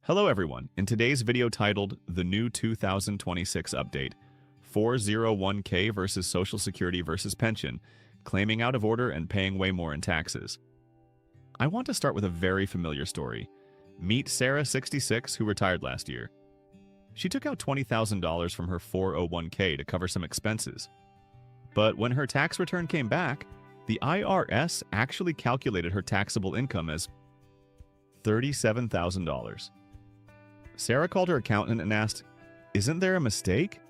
Hello everyone, in today's video titled The New 2026 Update, 401k versus Social Security versus Pension, Claiming Out of Order and Paying Way More in Taxes. I want to start with a very familiar story. Meet Sarah, 66, who retired last year. She took out $20,000 from her 401k to cover some expenses. But when her tax return came back, the IRS actually calculated her taxable income as $37,000. Sarah called her accountant and asked, "Isn't there a mistake?"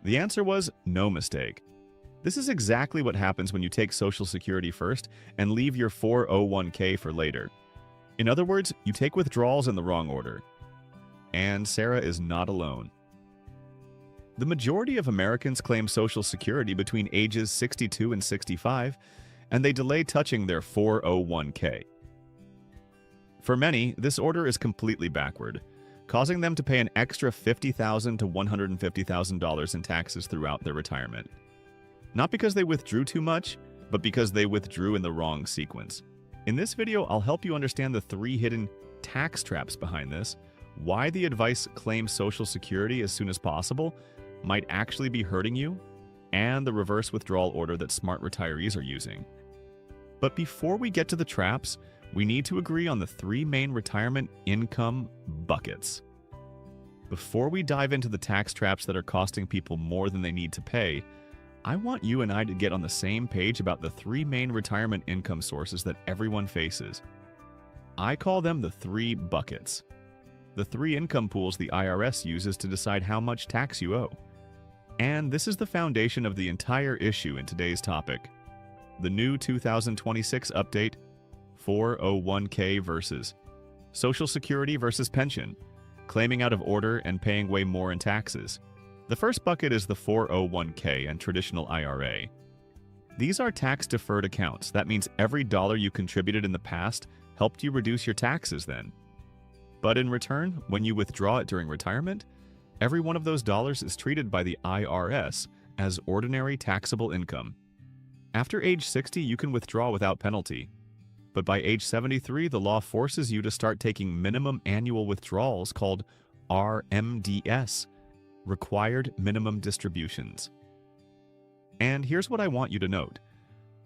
The answer was no mistake. This is exactly what happens when you take Social Security first and leave your 401k for later. In other words, you take withdrawals in the wrong order. And Sarah is not alone. The majority of Americans claim Social Security between ages 62 and 65, and they delay touching their 401k. For many, this order is completely backward, causing them to pay an extra $50,000 to $150,000 in taxes throughout their retirement. Not because they withdrew too much, but because they withdrew in the wrong sequence. In this video, I'll help you understand the 3 hidden tax traps behind this, why the advice claim Social Security as soon as possible might actually be hurting you, and the reverse withdrawal order that smart retirees are using. But before we get to the traps, we need to agree on the 3 main retirement income buckets. Before we dive into the tax traps that are costing people more than they need to pay, I want you and I to get on the same page about the 3 main retirement income sources that everyone faces. I call them the 3 buckets. The 3 income pools the IRS uses to decide how much tax you owe. And this is the foundation of the entire issue in today's topic. The new 2026 update, 401k versus Social Security versus Pension, Claiming Out of Order and Paying Way More in Taxes. The first bucket is the 401k and traditional IRA. These are tax-deferred accounts. That means every dollar you contributed in the past helped you reduce your taxes then. But in return, when you withdraw it during retirement, every one of those dollars is treated by the IRS as ordinary taxable income. After age 60, you can withdraw without penalty. But by age 73, the law forces you to start taking minimum annual withdrawals called RMDS, Required Minimum Distributions. And here's what I want you to note.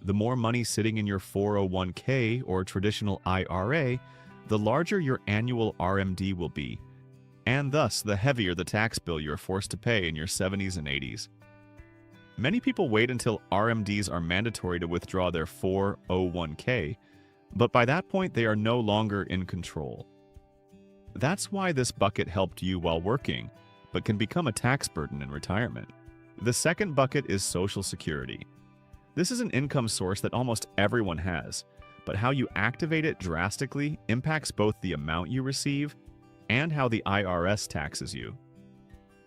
The more money sitting in your 401k or traditional IRA, the larger your annual RMD will be, and thus the heavier the tax bill you're forced to pay in your 70s and 80s. Many people wait until RMDs are mandatory to withdraw their 401k, but by that point they are no longer in control. That's why this bucket helped you while working, but can become a tax burden in retirement. The second bucket is Social Security. This is an income source that almost everyone has, but how you activate it drastically impacts both the amount you receive and how the IRS taxes you.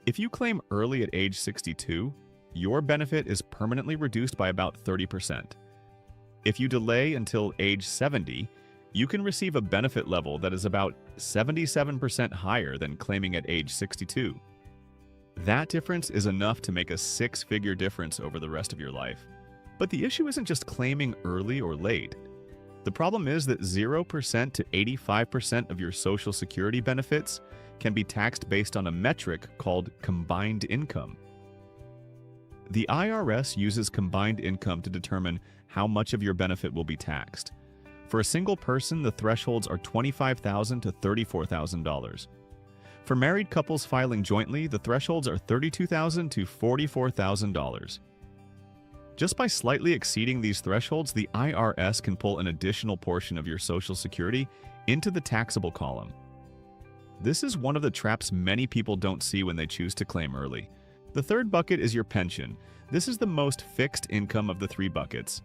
If you claim early at age 62, your benefit is permanently reduced by about 30%. If you delay until age 70, you can receive a benefit level that is about 77% higher than claiming at age 62. That difference is enough to make a 6-figure difference over the rest of your life. But the issue isn't just claiming early or late. The problem is that 0% to 85% of your Social Security benefits can be taxed based on a metric called combined income. The IRS uses combined income to determine how much of your benefit will be taxed. For a single person, the thresholds are $25,000 to $34,000. For married couples filing jointly, the thresholds are $32,000 to $44,000. Just by slightly exceeding these thresholds, the IRS can pull an additional portion of your Social Security into the taxable column. This is one of the traps many people don't see when they choose to claim early. The third bucket is your pension. This is the most fixed income of the 3 buckets.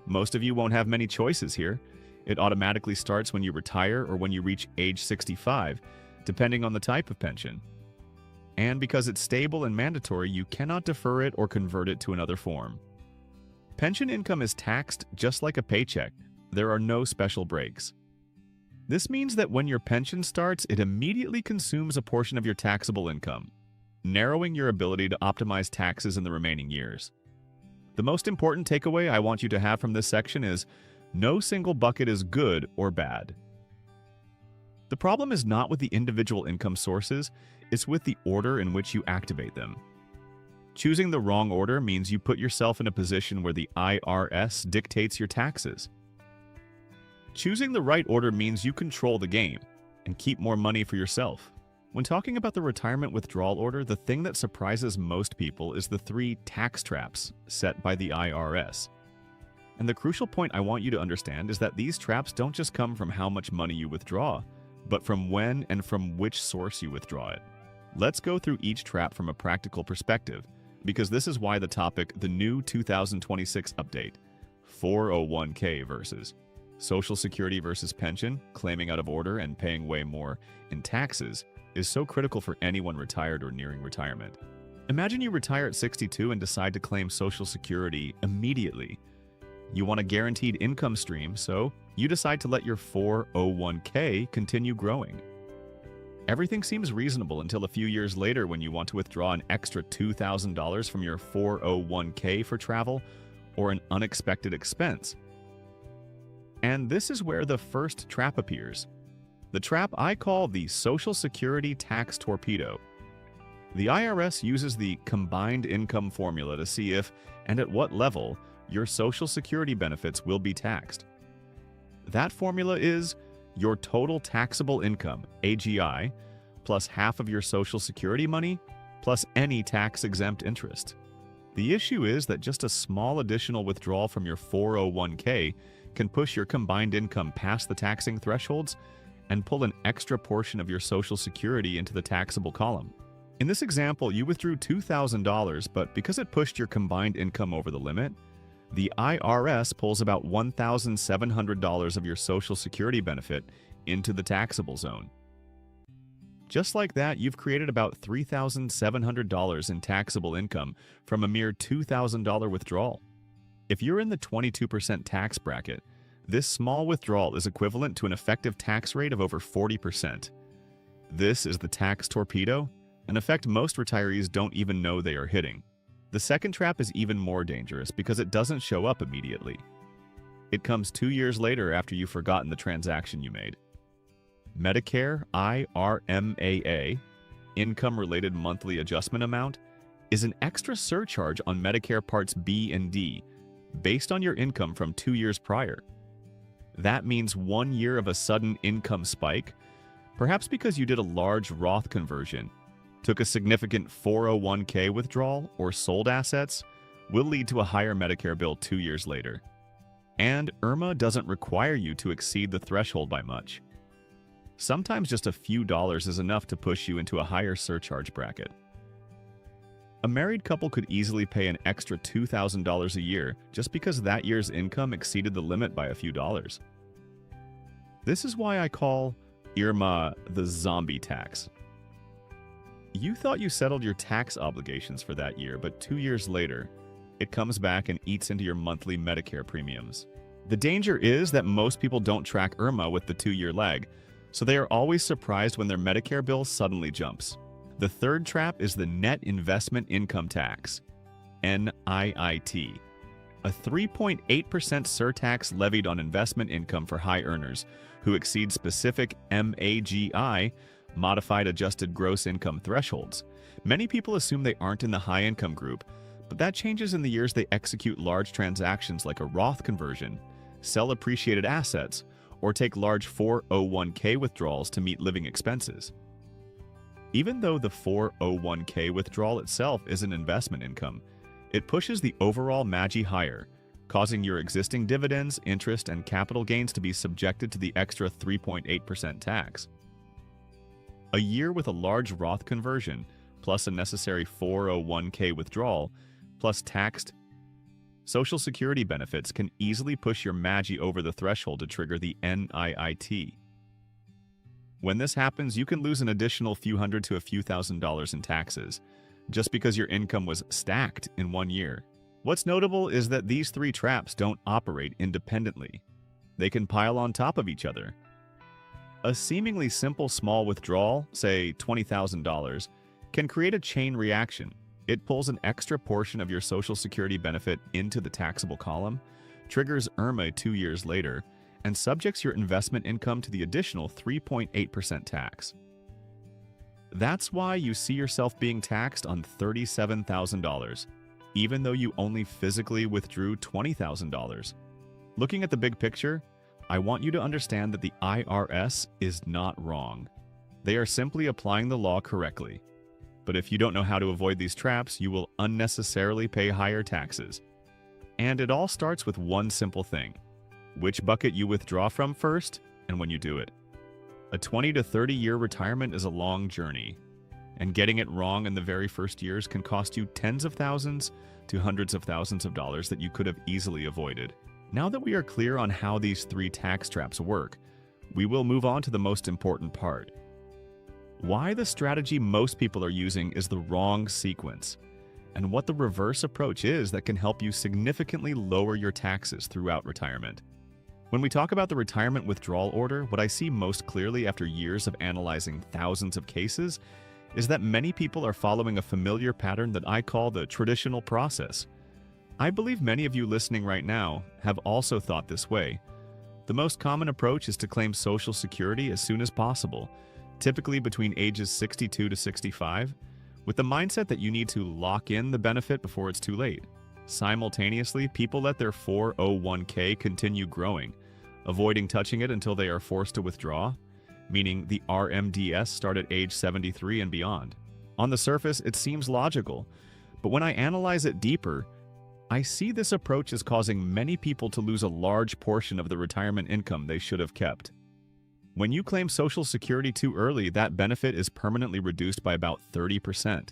Most of you won't have many choices here. It automatically starts when you retire or when you reach age 65, depending on the type of pension. And because it's stable and mandatory, you cannot defer it or convert it to another form. Pension income is taxed just like a paycheck. There are no special breaks. This means that when your pension starts, it immediately consumes a portion of your taxable income, narrowing your ability to optimize taxes in the remaining years. The most important takeaway I want you to have from this section is no single bucket is good or bad. The problem is not with the individual income sources, it's with the order in which you activate them. Choosing the wrong order means you put yourself in a position where the IRS dictates your taxes. Choosing the right order means you control the game and keep more money for yourself. When talking about the retirement withdrawal order, the thing that surprises most people is the 3 tax traps set by the IRS. And the crucial point I want you to understand is that these traps don't just come from how much money you withdraw, but from when and from which source you withdraw it. Let's go through each trap from a practical perspective, because this is why the topic, the new 2026 update, 401k versus Social Security versus pension, claiming out of order and paying way more in taxes, is so critical for anyone retired or nearing retirement. Imagine you retire at 62 and decide to claim Social Security immediately. You want a guaranteed income stream, so you decide to let your 401k continue growing. Everything seems reasonable until a few years later when you want to withdraw an extra $2,000 from your 401k for travel or an unexpected expense. And this is where the first trap appears. The trap I call the Social Security tax torpedo. The IRS uses the combined income formula to see if and at what level your Social Security benefits will be taxed. That formula is your total taxable income, AGI, plus half of your Social Security money, plus any tax-exempt interest. The issue is that just a small additional withdrawal from your 401k can push your combined income past the taxing thresholds and pull an extra portion of your Social Security into the taxable column. In this example, you withdrew $2,000, but because it pushed your combined income over the limit, the IRS pulls about $1,700 of your Social Security benefit into the taxable zone. Just like that, you've created about $3,700 in taxable income from a mere $2,000 withdrawal. If you're in the 22% tax bracket, this small withdrawal is equivalent to an effective tax rate of over 40%. This is the tax torpedo, an effect most retirees don't even know they are hitting. The second trap is even more dangerous because it doesn't show up immediately. It comes 2 years later after you've forgotten the transaction you made. Medicare IRMAA, Income-Related Monthly Adjustment Amount, is an extra surcharge on Medicare Parts B and D based on your income from 2 years prior. That means 1 year of a sudden income spike, perhaps because you did a large Roth conversion, took a significant 401k withdrawal, or sold assets, will lead to a higher Medicare bill 2 years later. And IRMAA doesn't require you to exceed the threshold by much. Sometimes just a few dollars is enough to push you into a higher surcharge bracket. A married couple could easily pay an extra $2,000 a year just because that year's income exceeded the limit by a few dollars. This is why I call IRMAA the zombie tax. You thought you settled your tax obligations for that year, but 2 years later, it comes back and eats into your monthly Medicare premiums. The danger is that most people don't track IRMAA with the 2-year lag, so they are always surprised when their Medicare bill suddenly jumps. The third trap is the Net Investment Income Tax, NIIT, a 3.8% surtax levied on investment income for high earners who exceed specific MAGI, Modified Adjusted Gross Income thresholds. Many people assume they aren't in the high-income group, but that changes in the years they execute large transactions like a Roth conversion, sell appreciated assets, or take large 401k withdrawals to meet living expenses. Even though the 401k withdrawal itself is an investment income, it pushes the overall MAGI higher, causing your existing dividends, interest, and capital gains to be subjected to the extra 3.8% tax. A year with a large Roth conversion, plus a necessary 401k withdrawal, plus taxed Social Security benefits can easily push your MAGI over the threshold to trigger the NIIT. When this happens, you can lose an additional few hundred to a few $1,000s in taxes, just because your income was stacked in 1 year. What's notable is that these 3 traps don't operate independently. They can pile on top of each other. A seemingly simple small withdrawal, say $20,000, can create a chain reaction. It pulls an extra portion of your Social Security benefit into the taxable column, triggers IRMAA 2 years later, and subjects your investment income to the additional 3.8% tax. That's why you see yourself being taxed on $37,000, even though you only physically withdrew $20,000. Looking at the big picture, I want you to understand that the IRS is not wrong. They are simply applying the law correctly. But if you don't know how to avoid these traps, you will unnecessarily pay higher taxes. And it all starts with one simple thing: which bucket you withdraw from first and when you do it. A 20 to 30-year retirement is a long journey, and getting it wrong in the very first years can cost you tens of thousands to hundreds of thousands of dollars that you could have easily avoided. Now that we are clear on how these three tax traps work, we will move on to the most important part: why the strategy most people are using is the wrong sequence, and what the reverse approach is that can help you significantly lower your taxes throughout retirement. When we talk about the retirement withdrawal order, what I see most clearly after years of analyzing thousands of cases is that many people are following a familiar pattern that I call the traditional process. I believe many of you listening right now have also thought this way. The most common approach is to claim Social Security as soon as possible, typically between ages 62 to 65, with the mindset that you need to lock in the benefit before it's too late. Simultaneously, people let their 401k continue growing, avoiding touching it until they are forced to withdraw, meaning the RMDS start at age 73 and beyond. On the surface, it seems logical, but when I analyze it deeper, I see this approach as causing many people to lose a large portion of the retirement income they should have kept. When you claim Social Security too early, that benefit is permanently reduced by about 30%.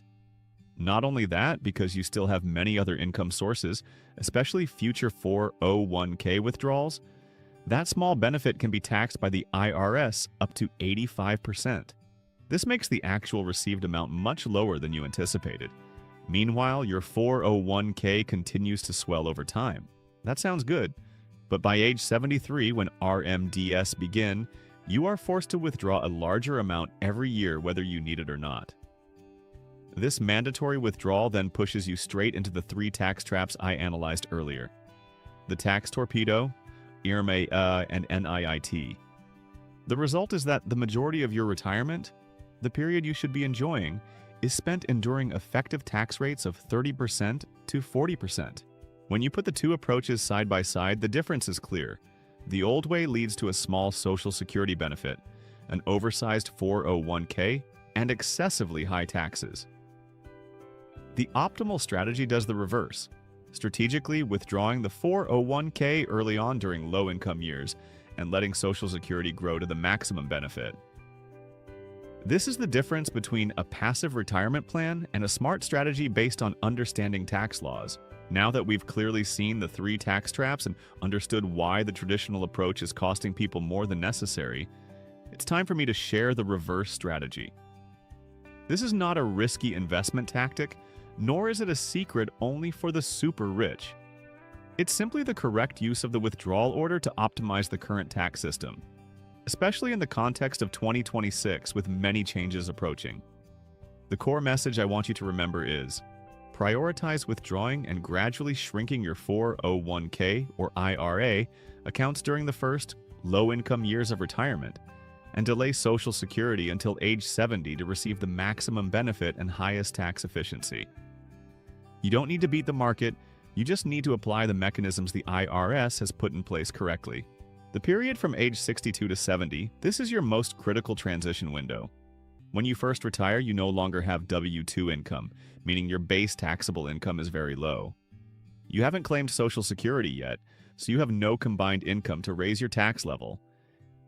Not only that, because you still have many other income sources, especially future 401k withdrawals, that small benefit can be taxed by the IRS up to 85%. This makes the actual received amount much lower than you anticipated. Meanwhile, your 401k continues to swell over time. That sounds good, but by age 73, when RMDS begin, you are forced to withdraw a larger amount every year whether you need it or not. This mandatory withdrawal then pushes you straight into the three tax traps I analyzed earlier: the tax torpedo, IRMA, and NIIT. The result is that the majority of your retirement, the period you should be enjoying, is spent enduring effective tax rates of 30% to 40%. When you put the two approaches side by side, the difference is clear. The old way leads to a small Social Security benefit, an oversized 401k, and excessively high taxes. The optimal strategy does the reverse, strategically withdrawing the 401k early on during low-income years and letting Social Security grow to the maximum benefit. This is the difference between a passive retirement plan and a smart strategy based on understanding tax laws. Now that we've clearly seen the three tax traps and understood why the traditional approach is costing people more than necessary, it's time for me to share the reverse strategy. This is not a risky investment tactic, nor is it a secret only for the super rich. It's simply the correct use of the withdrawal order to optimize the current tax system, especially in the context of 2026 with many changes approaching. The core message I want you to remember is: prioritize withdrawing and gradually shrinking your 401k or IRA accounts during the first low-income years of retirement, and delay Social Security until age 70 to receive the maximum benefit and highest tax efficiency. You don't need to beat the market, you just need to apply the mechanisms the IRS has put in place correctly. The period from age 62 to 70, this is your most critical transition window. When you first retire, you no longer have W-2 income, meaning your base taxable income is very low. You haven't claimed Social Security yet, so you have no combined income to raise your tax level.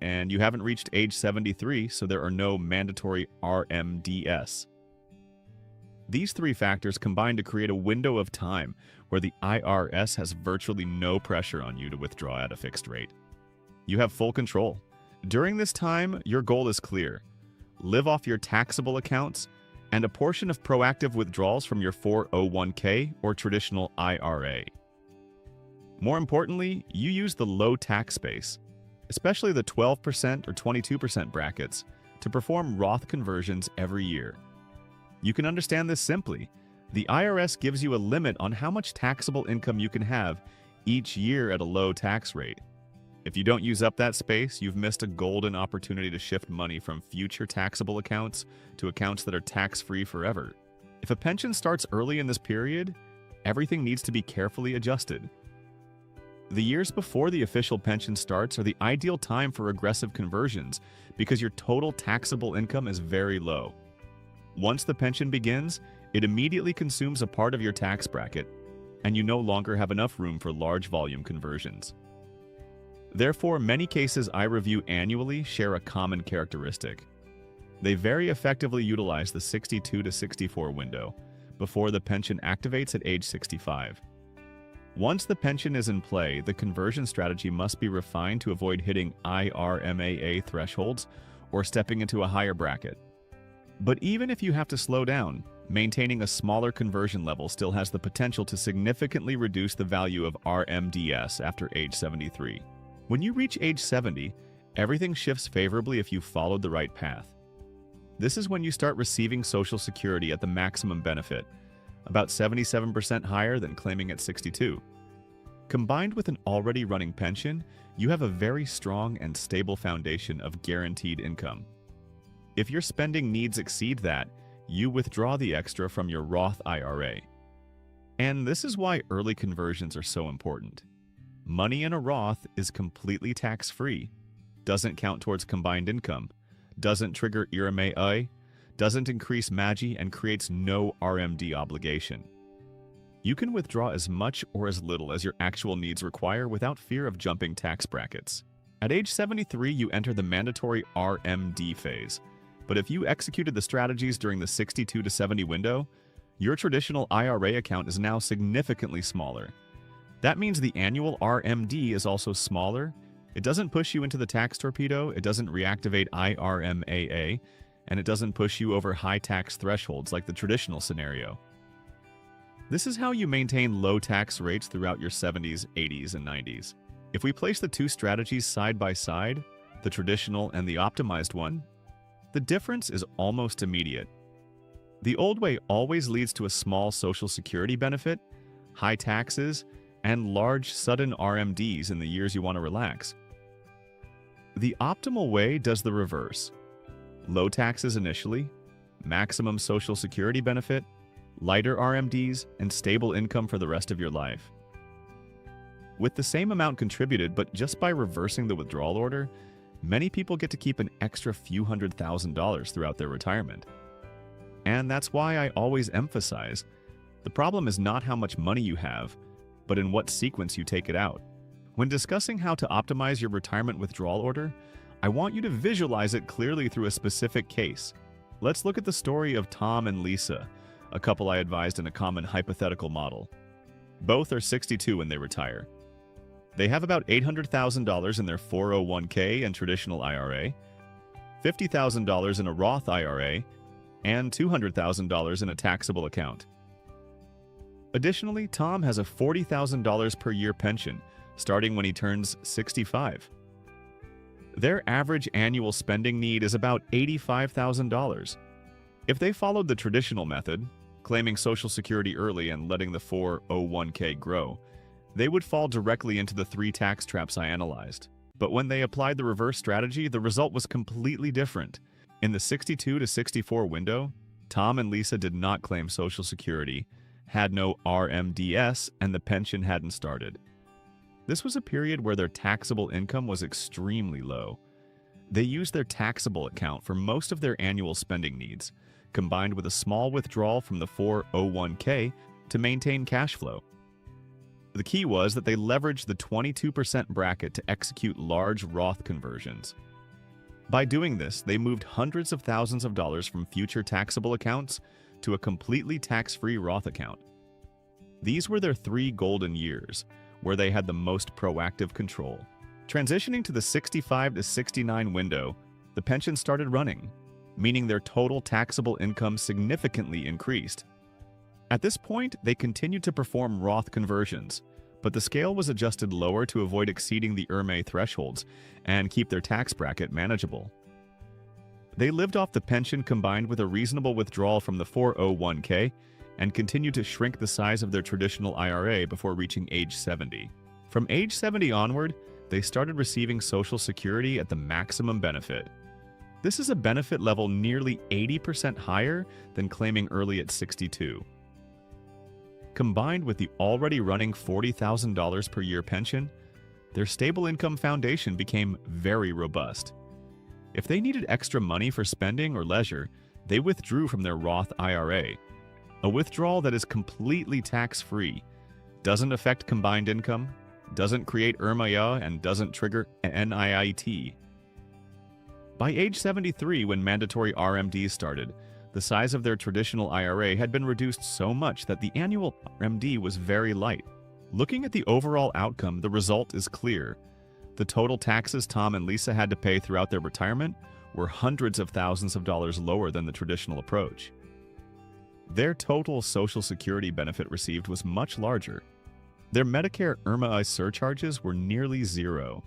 And you haven't reached age 73, so there are no mandatory RMDS. These three factors combine to create a window of time where the IRS has virtually no pressure on you to withdraw at a fixed rate. You have full control. During this time, your goal is clear: live off your taxable accounts and a portion of proactive withdrawals from your 401k or traditional IRA. More importantly, you use the low tax base, especially the 12% or 22% brackets, to perform Roth conversions every year. You can understand this simply. The IRS gives you a limit on how much taxable income you can have each year at a low tax rate. If you don't use up that space, you've missed a golden opportunity to shift money from future taxable accounts to accounts that are tax-free forever. If a pension starts early in this period, everything needs to be carefully adjusted. The years before the official pension starts are the ideal time for aggressive conversions because your total taxable income is very low. Once the pension begins, it immediately consumes a part of your tax bracket, and you no longer have enough room for large volume conversions. Therefore, many cases I review annually share a common characteristic. They very effectively utilize the 62 to 64 window before the pension activates at age 65. Once the pension is in play, the conversion strategy must be refined to avoid hitting IRMAA thresholds or stepping into a higher bracket. But even if you have to slow down, maintaining a smaller conversion level still has the potential to significantly reduce the value of RMDS after age 73. When you reach age 70, everything shifts favorably if you followed the right path. This is when you start receiving Social Security at the maximum benefit, about 77% higher than claiming at 62. Combined with an already running pension, you have a very strong and stable foundation of guaranteed income. If your spending needs exceed that, you withdraw the extra from your Roth IRA. And this is why early conversions are so important. Money in a Roth is completely tax-free, doesn't count towards combined income, doesn't trigger IRMAA, doesn't increase MAGI, and creates no RMD obligation. You can withdraw as much or as little as your actual needs require without fear of jumping tax brackets. At age 73, you enter the mandatory RMD phase, but if you executed the strategies during the 62 to 70 window, your traditional IRA account is now significantly smaller. That means the annual RMD is also smaller. It doesn't push you into the tax torpedo, it doesn't reactivate IRMAA, and it doesn't push you over high tax thresholds like the traditional scenario. This is how you maintain low tax rates throughout your 70s, 80s, and 90s. If we place the two strategies side by side, the traditional and the optimized one, the difference is almost immediate. The old way always leads to a small Social Security benefit, high taxes, and large sudden RMDs in the years you want to relax. The optimal way does the reverse. Low taxes initially, maximum Social Security benefit, lighter RMDs, and stable income for the rest of your life. With the same amount contributed, but just by reversing the withdrawal order, many people get to keep an extra few $100,000 throughout their retirement. And that's why I always emphasize, the problem is not how much money you have, but in what sequence you take it out. When discussing how to optimize your retirement withdrawal order, I want you to visualize it clearly through a specific case. Let's look at the story of Tom and Lisa, a couple I advised in a common hypothetical model. Both are 62 when they retire. They have about $800,000 in their 401k and traditional IRA, $50,000 in a Roth IRA, and $200,000 in a taxable account. Additionally, Tom has a $40,000 per year pension, starting when he turns 65. Their average annual spending need is about $85,000. If they followed the traditional method, claiming Social Security early and letting the 401k grow, they would fall directly into the three tax traps I analyzed. But when they applied the reverse strategy, the result was completely different. In the 62 to 64 window, Tom and Lisa did not claim Social Security, had no RMDS, and the pension hadn't started. This was a period where their taxable income was extremely low. They used their taxable account for most of their annual spending needs, combined with a small withdrawal from the 401k to maintain cash flow. The key was that they leveraged the 22% bracket to execute large Roth conversions. By doing this, they moved hundreds of thousands of dollars from future taxable accounts to a completely tax-free Roth account. These were their 3 golden years, where they had the most proactive control. Transitioning to the 65 to 69 window, the pension started running, meaning their total taxable income significantly increased. At this point, they continued to perform Roth conversions, but the scale was adjusted lower to avoid exceeding the IRMAA thresholds and keep their tax bracket manageable. They lived off the pension combined with a reasonable withdrawal from the 401k and continued to shrink the size of their traditional IRA before reaching age 70. From age 70 onward, they started receiving Social Security at the maximum benefit. This is a benefit level nearly 80% higher than claiming early at 62. Combined with the already running $40,000 per year pension, their stable income foundation became very robust. If they needed extra money for spending or leisure, they withdrew from their Roth IRA, a withdrawal that is completely tax-free, doesn't affect combined income, doesn't create IRMAA, and doesn't trigger NIIT. By age 73, when mandatory RMDs started, the size of their traditional IRA had been reduced so much that the annual RMD was very light. Looking at the overall outcome, the result is clear. The total taxes Tom and Lisa had to pay throughout their retirement were hundreds of thousands of dollars lower than the traditional approach. Their total Social Security benefit received was much larger. Their Medicare IRMAA surcharges were nearly zero.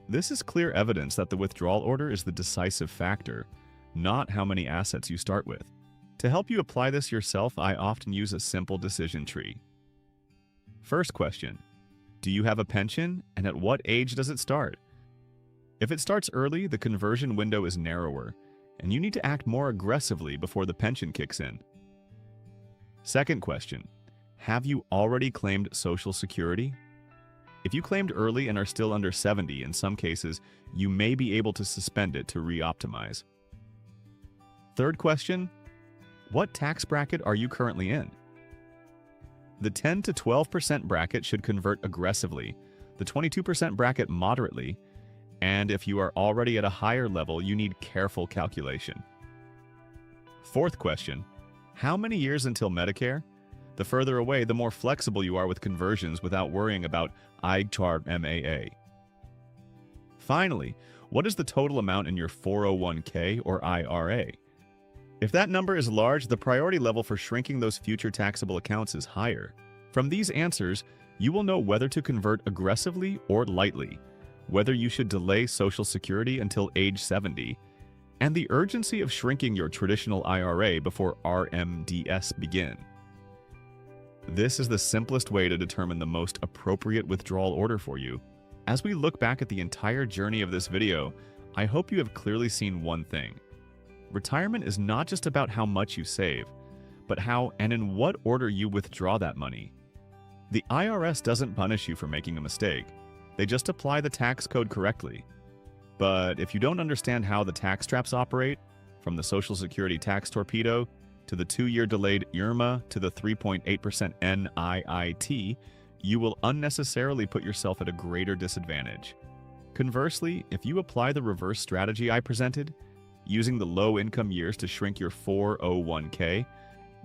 This is clear evidence that the withdrawal order is the decisive factor, not how many assets you start with. To help you apply this yourself, I often use a simple decision tree. First question: do you have a pension, and at what age does it start? If it starts early, the conversion window is narrower, and you need to act more aggressively before the pension kicks in. Second question: have you already claimed Social Security? If you claimed early and are still under 70, in some cases, you may be able to suspend it to re-optimize. Third question: what tax bracket are you currently in? The 10 to 12% bracket should convert aggressively, the 22% bracket moderately, and if you are already at a higher level, you need careful calculation. Fourth question: how many years until Medicare? The further away, the more flexible you are with conversions without worrying about IRMAA. Finally, what is the total amount in your 401k or IRA? If that number is large, the priority level for shrinking those future taxable accounts is higher. From these answers, you will know whether to convert aggressively or lightly, whether you should delay Social Security until age 70, and the urgency of shrinking your traditional IRA before RMDs begin. This is the simplest way to determine the most appropriate withdrawal order for you. As we look back at the entire journey of this video, I hope you have clearly seen one thing. Retirement is not just about how much you save, but how and in what order you withdraw that money. The IRS doesn't punish you for making a mistake. They just apply the tax code correctly. But if you don't understand how the tax traps operate, from the Social Security tax torpedo to the 2-year delayed IRMAA to the 3.8% NIIT, you will unnecessarily put yourself at a greater disadvantage. Conversely, if you apply the reverse strategy I presented, using the low-income years to shrink your 401k,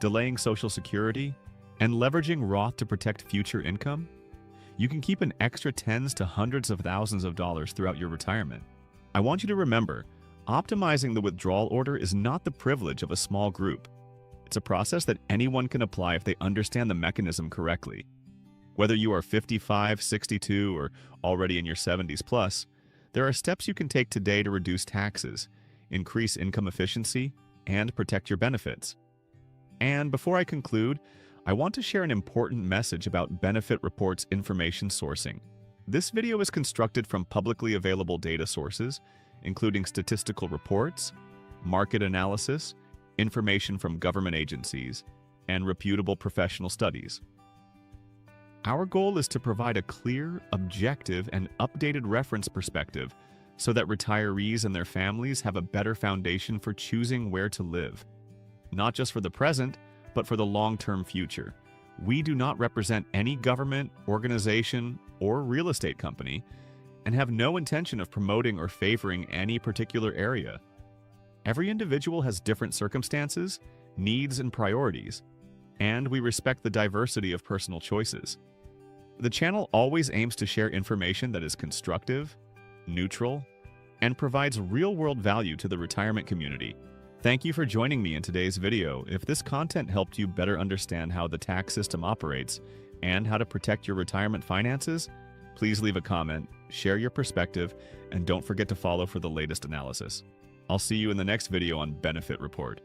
delaying Social Security, and leveraging Roth to protect future income, you can keep an extra tens to hundreds of thousands of dollars throughout your retirement. I want you to remember, optimizing the withdrawal order is not the privilege of a small group. It's a process that anyone can apply if they understand the mechanism correctly. Whether you are 55, 62, or already in your 70s plus, there are steps you can take today to reduce taxes, increase income efficiency, and protect your benefits. And before I conclude, I want to share an important message about benefit reports information sourcing. This video is constructed from publicly available data sources, including statistical reports, market analysis, information from government agencies, and reputable professional studies. Our goal is to provide a clear, objective, and updated reference perspective so that retirees and their families have a better foundation for choosing where to live, not just for the present, but for the long-term future. We do not represent any government, organization, or real estate company, and have no intention of promoting or favoring any particular area. Every individual has different circumstances, needs, and priorities, and we respect the diversity of personal choices. The channel always aims to share information that is constructive, neutral, and provides real-world value to the retirement community. Thank you for joining me in today's video. If this content helped you better understand how the tax system operates and how to protect your retirement finances, please leave a comment, share your perspective, and don't forget to follow for the latest analysis. I'll see you in the next video on Benefit Report.